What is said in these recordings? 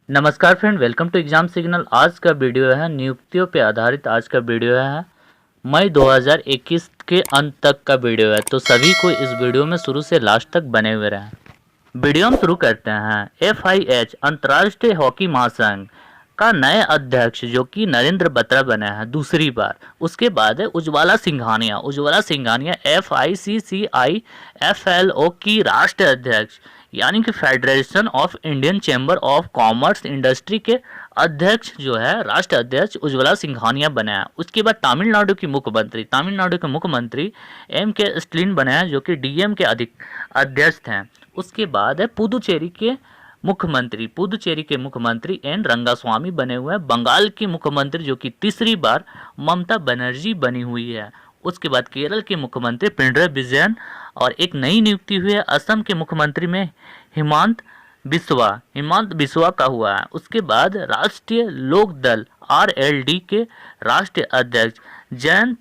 नमस्कार friend, welcome to exam signal. आज का वीडियो है नियुक्तियों पे आधारित। आज का वीडियो है मई 2021 के अंत तक का वीडियो है, तो सभी को इस वीडियो में शुरू से लास्ट तक बने हुए रहें। वीडियो हम शुरू करते हैं। FIH अंतर्राष्ट्रीय हॉकी महासंघ का नए अध्यक्ष जो कि नरेंद्र बत्रा बने हैं दूसरी बार। उसके बाद है उज्ज्वला सिंघानिया। उज्ज्वला सिंघानिया FICCIFLO की राष्ट्रीय अध्यक्ष यानी कि federation of Indian chamber of commerce industry के अध्यक्ष जो है राष्ट्रीय अध्यक्ष उज्ज्वला सिंघानिया बने हैं। उसके बाद तमिलनाडु की मुख्यमंत्री M.K. स्टैलिन बने हैं जो कि DM के अध्यक्ष थे। उसके बाद है पुदुचेरी के मुख्यमंत्री N. रंगास्वामी बने हुए हैं। बंगाल की मुख्यमंत्री जो कि तीसरी बार ममता बनर्जी बनी हुई है। उसके बाद केरल के मुख्यमंत्री पिनराई विजयन और एक नई नियुक्ति हुई है असम के मुख्यमंत्री में हिमंत बिस्वा का हुआ है। उसके बाद राष्ट्रीय लोक दल RLD के राष्ट्रीय अध्यक्ष जयंत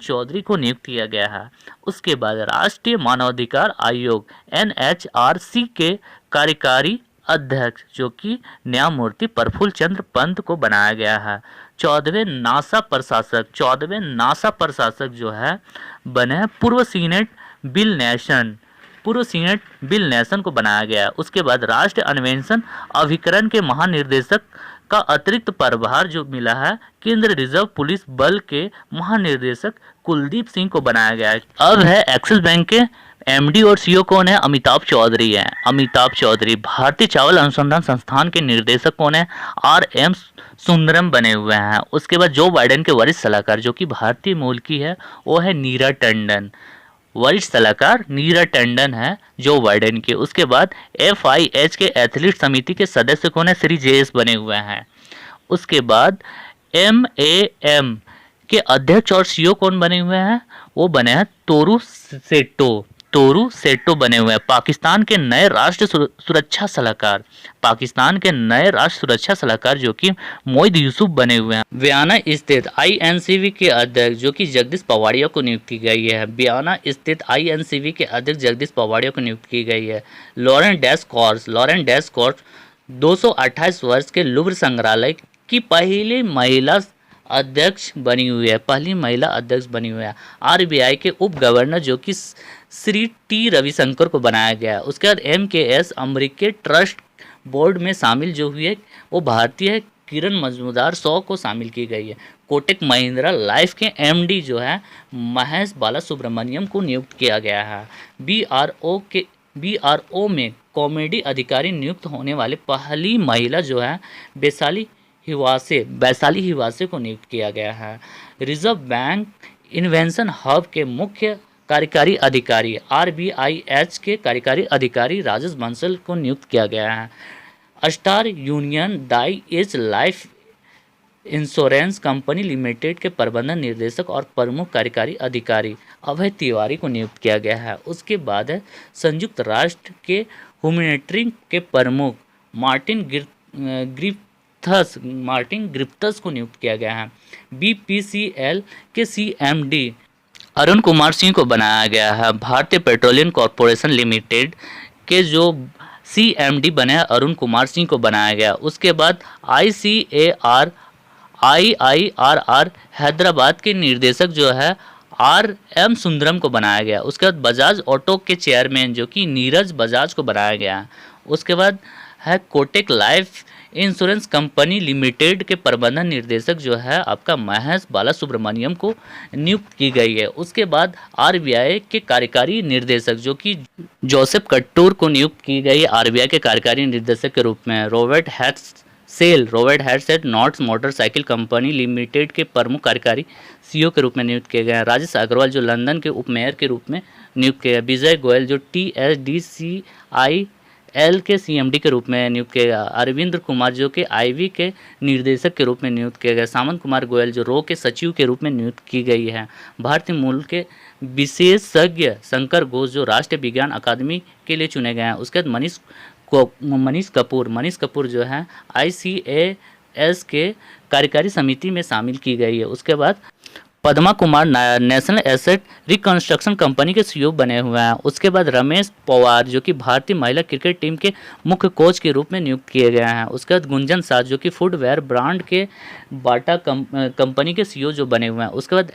चौधरी को नियुक्त किया गया है। उसके बाद राष्ट्रीय मानवाधिकार आयोग NHRC के कार्यकारी अध्यक्ष जो कि न्यायमूर्ति प्रफुल्ल चंद्र पंत को बनाया गया है। 14वें नासा प्रशासक जो है बने हैं पूर्व सीनेट बिल नेशन को बनाया गया है। उसके बाद राष्ट्रीय अन्वेषण अभिकरण के महानिर्देशक का अतिरिक्त प्रभार जो मिला है केंद्रीय रिजर्व पुलिस बल के महानिर्देशक कुलदीप सिंह को बनाया गया है। अब है एक्सिस बैंक के MD और CEO कौन है? अमिताभ चौधरी। भारतीय चावल अनुसंधान संस्थान के निर्देशक कौन है? RM सुंदरम बने हुए हैं। उसके बाद जो बाइडेन के वरिष्ठ सलाहकार जो कि भारतीय मूल की है वो है नीरा टंडन। वरिष्ठ सलाहकार नीरा टंडन है जो बाइडेन के। उसके बाद FIH के एथलीट समिति के सदस्य कौन है? श्री JS बने हुए हैं। उसके बाद MAM के अध्यक्ष और CEO कौन बने हुए हैं? वो बने हैं तोरू सेटो बने हुए हैं। पाकिस्तान के नए राष्ट्रीय सुरक्षा सलाहकार जो कि मोहित यूसुफ बने हुए हैं। बयाना स्थित INCB के अध्यक्ष जो कि जगदीश पवाड़िया को नियुक्त की गई है। लॉरेन डैश कॉर्स 228 वर्ष के लुव्र संग्रहालय की पहली महिला अध्यक्ष बनी हुई है। RBI के उप गवर्नर जो कि श्री T रविशंकर को बनाया गया है। उसके बाद MKS अमेरिकी ट्रस्ट बोर्ड में शामिल जो हुई है वो भारतीय किरण मजूमदार 100 को शामिल की गई है। कोटक महिंद्रा लाइफ के MD जो है महेश बाला सुब्रमण्यम को नियुक्त किया गया है। BRO में कॉमेडी अधिकारी नियुक्त होने वाले पहली महिला जो है वैशाली हिवासे को नियुक्त किया गया है। रिजर्व बैंक इन्वेंशन हब के मुख्य कार्यकारी अधिकारी RBIH के कार्यकारी अधिकारी राजेश बंसल को नियुक्त किया गया है। Star union thy life insurance company Limited के प्रबंधन निर्देशक और प्रमुख कार्यकारी अधिकारी अभय तिवारी को नियुक्त किया गया है। उसके बाद है संयुक्त राष्ट्र के ह्यूमैनिटेरियन के प्रमुख मार्टिन ग्रिफ्थस को नियुक्त किया गया है। BPCL के CMD अरुण कुमार सिंह को बनाया गया है। भारतीय पेट्रोलियम कॉर्पोरेशन लिमिटेड के जो CMD बने हैं अरुण कुमार सिंह को बनाया गया। उसके बाद IIRR हैदराबाद के निर्देशक जो है RM सुंदरम को बनाया गया। उसके बाद बजाज ऑटो के चेयरमैन जो कि नीरज बजाज को बनाया गया। उसके बाद है Kotak life insurance company Limited के प्रबंधन निर्देशक जो है आपका महेश बाला सुब्रमण्यम को नियुक्त की गई है। उसके बाद RBI के कार्यकारी निर्देशक जो कि जोसेफ कट्टूर को नियुक्त की गई है RBI के कार्यकारी निर्देशक के रूप में। रॉबर्ट हैटसेट नॉर्थ मोटरसाइकिल कंपनी लिमिटेड के प्रमुख कार्यकारी CEO के रूप में नियुक्त किए गए हैं। राजेश अग्रवाल जो लंदन के उप मेयर के रूप में नियुक्त किए गए। विजय गोयल जो TSDCIL के CMD के रूप में नियुक्त किया गया। अरविंद कुमार जो कि IV के निर्देशक के रूप में नियुक्त किया गया। सामंत कुमार गोयल जो RO के सचिव के रूप में नियुक्त की गई है। भारतीय मूल के विशेषज्ञ शंकर घोष जो राष्ट्रीय विज्ञान अकादमी के लिए चुने गए हैं। उसके बाद मनीष कपूर जो है ICAS के कार्यकारी समिति में शामिल की गई है। उसके बाद Padma Kumar Nair national asset reconstruction company के सीईओ बने हुए हैं। उसके बाद रमेश पवार जो कि भारतीय महिला क्रिकेट टीम के मुख्य कोच के रूप में नियुक्त किए गए हैं। उसके बाद गुंजन साज जो कि फुटवेयर ब्रांड के बाटा कंपनी के सीईओ जो बने हुए हैं। उसके बाद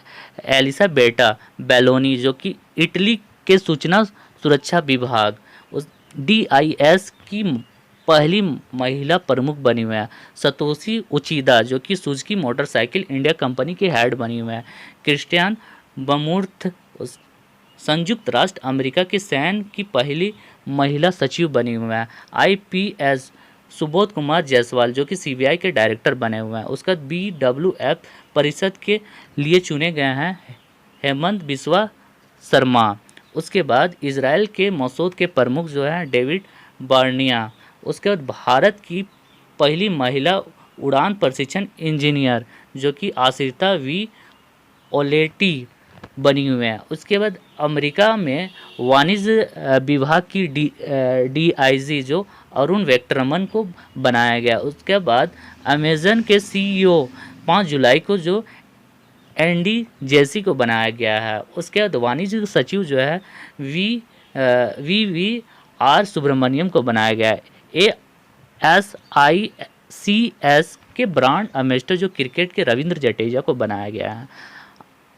एलिसा बेटा बेलोनी जो कि इटली के सूचना सुरक्षा विभाग उस DIS की पहली महिला प्रमुख बनी हुई है। सतोशी उचिदा जो कि सुजुकी मोटरसाइकिल इंडिया कंपनी के हेड बनी हुई है। क्रिस्टियन बमूर्थ संयुक्त राष्ट्र अमेरिका के सैन्य की पहली महिला सचिव बनी हुई है। IPS सुबोध कुमार जायसवाल जो कि CBI के डायरेक्टर बने हुए हैं। उसका BWF परिषद के लिए चुने गए हैं हेमंत बिस्वा शर्मा। उसके बाद इसराइल के मसूद के प्रमुख जो है डेविड बार्निया। उसके बाद भारत की पहली महिला उड़ान प्रशिक्षण इंजीनियर जो कि आश्रिता V ओलेटी बनी हुई है। उसके बाद अमेरिका में वाणिज्य विभाग की DIG जो अरुण वेंकटरमन को बनाया गया। उसके बाद अमेजन के CEO 5 जुलाई को जो एंडी जेसी को बनाया गया है। उसके बाद वाणिज्य सचिव जो है VVR सुब्रमण्यम को बनाया गया है। ASICS के ब्रांड एम्बेसडर जो क्रिकेट के रविंद्र जडेजा को बनाया गया है।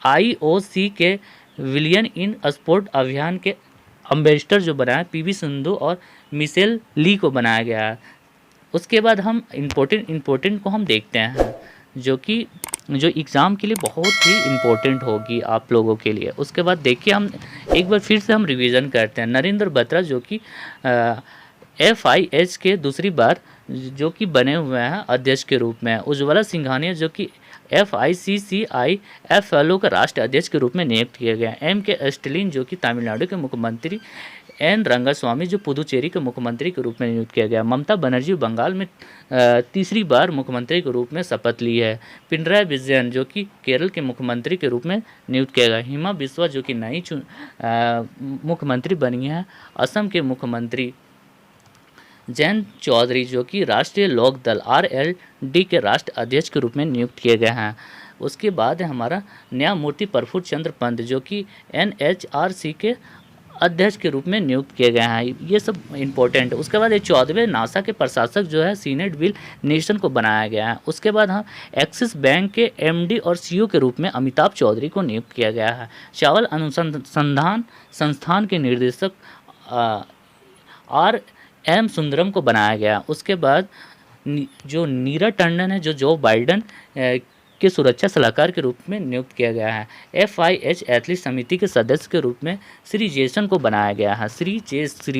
IOC के विलियन इन स्पोर्ट अभियान के एम्बेसडर जो बनाया PV सिंधु और मिशेल ली को बनाया गया है। उसके बाद हम इम्पोर्टेंट को हम देखते हैं जो एग्ज़ाम के लिए बहुत ही इम्पोर्टेंट होगी आप लोगों के लिए। उसके बाद देखिए हम एक बार फिर से हम रिवीजन करते हैं। नरेंद्र बत्रा जो कि FIH के दूसरी बार जो कि बने हुए हैं अध्यक्ष के रूप में। उज्ज्वला सिंघानिया जो कि FICCI FLO का राष्ट्रीय अध्यक्ष के रूप में नियुक्त किया गया। MK स्टालिन जो कि तमिलनाडु के मुख्यमंत्री। N रंगास्वामी जो पुदुचेरी के मुख्यमंत्री के रूप में नियुक्त किया गया। ममता बनर्जी बंगाल में तीसरी बार मुख्यमंत्री के रूप में शपथ ली है। पिनराई विजयन जो कि केरल के मुख्यमंत्री के रूप में नियुक्त किया गया। हिमा बिस्वा जो कि नई मुख्यमंत्री बनी है। असम के मुख्यमंत्री जयंत चौधरी जो कि राष्ट्रीय लोक दल RLD के राष्ट्रीय अध्यक्ष के रूप में नियुक्त किए गए हैं। उसके बाद है हमारा न्यायमूर्ति प्रफुल्ल चंद्र पंत जो कि NHRC के अध्यक्ष के रूप में नियुक्त किए गए हैं। ये सब इम्पोर्टेंट है। उसके बाद 14वें नासा के प्रशासक जो है सीनेट विल नेशन को बनाया गया है। उसके बाद हम एक्सिस बैंक के MD और CEO के रूप में अमिताभ चौधरी को नियुक्त किया गया है। चावल अनुसंधान संस्थान के निर्देशक RM सुंदरम को बनाया गया। उसके बाद जो नीरज टंडन है जो जो बाइडेन के सुरक्षा सलाहकार के रूप में नियुक्त किया गया है। FIH एथलीट समिति के सदस्य के रूप में श्री जेसन को बनाया गया है। श्री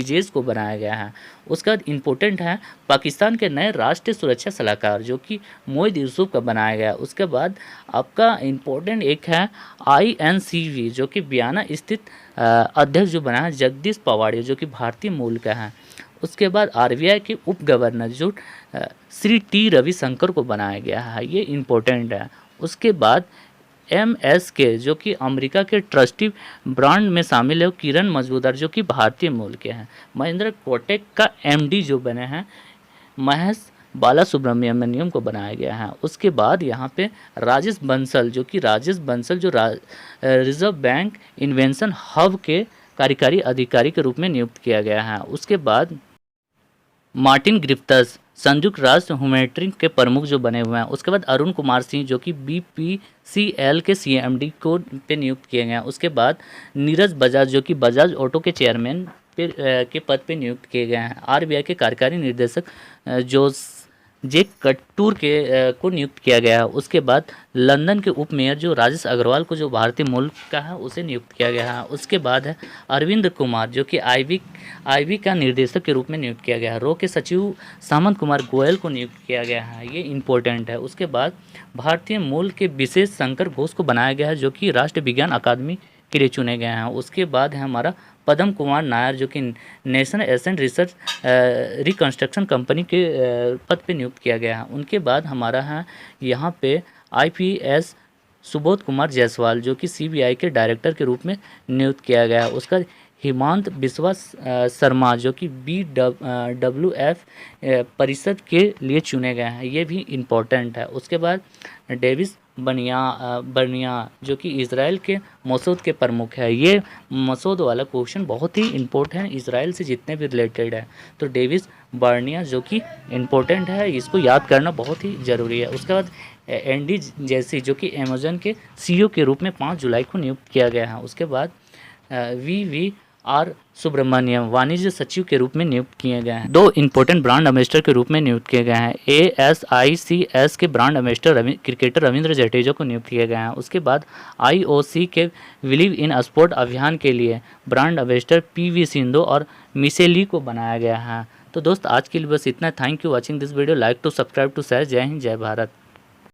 जेस को बनाया गया है। उसके बाद इम्पोर्टेंट है पाकिस्तान के नए राष्ट्रीय सुरक्षा सलाहकार जो कि मोहिद यूसुफ का बनाया गया। उसके बाद आपका इम्पोर्टेंट एक है INCV जो कि बयाना स्थित अध्यक्ष जो बना है जगदीश पवाड़िया जो कि भारतीय मूल का है। उसके बाद RBI के उप गवर्नर जो श्री T रविशंकर को बनाया गया है। ये इम्पोर्टेंट है। उसके बाद MSK जो कि अमेरिका के ट्रस्टी ब्रांड में शामिल है। किरण मजूमदार जो कि भारतीय मूल के हैं। महिंद्रा कोटेक का MD जो बने हैं महेश बाला सुब्रमण्यम को बनाया गया है। उसके बाद यहाँ पे राजेश बंसल जो रिजर्व बैंक इन्वेंशन हब के कार्यकारी अधिकारी के रूप में नियुक्त किया गया है। उसके बाद मार्टिन ग्रिफ्थस संयुक्त राष्ट्र ह्यूमैनिटेरियन के प्रमुख जो बने हुए हैं। उसके बाद अरुण कुमार सिंह जो कि BPCL के CMD को पे नियुक्त किए गए हैं। उसके बाद नीरज बजाज जो कि बजाज ऑटो के चेयरमैन के पद पे नियुक्त किए गए हैं। RBI के कार्यकारी निर्देशक जे कट्टूर को नियुक्त किया गया है। उसके बाद लंदन के उप मेयर जो राजेश अग्रवाल को जो भारतीय मूल का है उसे नियुक्त किया गया है। उसके बाद है अरविंद कुमार जो कि IB का निर्देशक के रूप में नियुक्त किया गया है। रो के सचिव सामंत कुमार गोयल को नियुक्त किया गया है। ये इम्पोर्टेंट है। उसके बाद भारतीय मूल के विशेष शंकर घोष को बनाया गया है जो कि राष्ट्रीय विज्ञान अकादमी के लिए चुने गए हैं। उसके बाद है हमारा पद्म कुमार नायर जो कि national asset research reconstruction company के पद पे नियुक्त किया गया है। उनके बाद हमारा है यहाँ पे IPS सुबोध कुमार जायसवाल जो कि CBI के डायरेक्टर के रूप में नियुक्त किया गया है। उसका हिमांत बिस्वा शर्मा जो कि BWF परिषद के लिए चुने गए हैं। ये भी इम्पोर्टेंट है। उसके बाद डेविस बर्निया जो कि इज़राइल के मसूद के प्रमुख है। ये मसूद वाला क्वेश्चन बहुत ही इम्पोर्टेंट है, इज़राइल से जितने भी रिलेटेड है। तो डेविस बर्निया जो कि इम्पोर्टेंट है, इसको याद करना बहुत ही ज़रूरी है। उसके बाद एंडी जेसी जो कि अमेज़न के सीईओ के रूप में 5 जुलाई को नियुक्त किया गया है। उसके बाद VVR सुब्रमण्यम वाणिज्य सचिव के रूप में नियुक्त किए गए हैं। 2 इंपॉर्टेंट ब्रांड एम्बेसडर के रूप में नियुक्त किए गए हैं। ASICS के brand ambassador cricketer Ravindra Jadeja को नियुक्त किए गए हैं। उसके बाद IOC के बिलीव इन स्पोर्ट अभियान के लिए ब्रांड एम्बेसडर PV सिंधु और मिशेली को बनाया गया है। तो दोस्त आज के लिए बस इतना। Thank you watching this video. Like to subscribe to share. जय हिंद, जय भारत।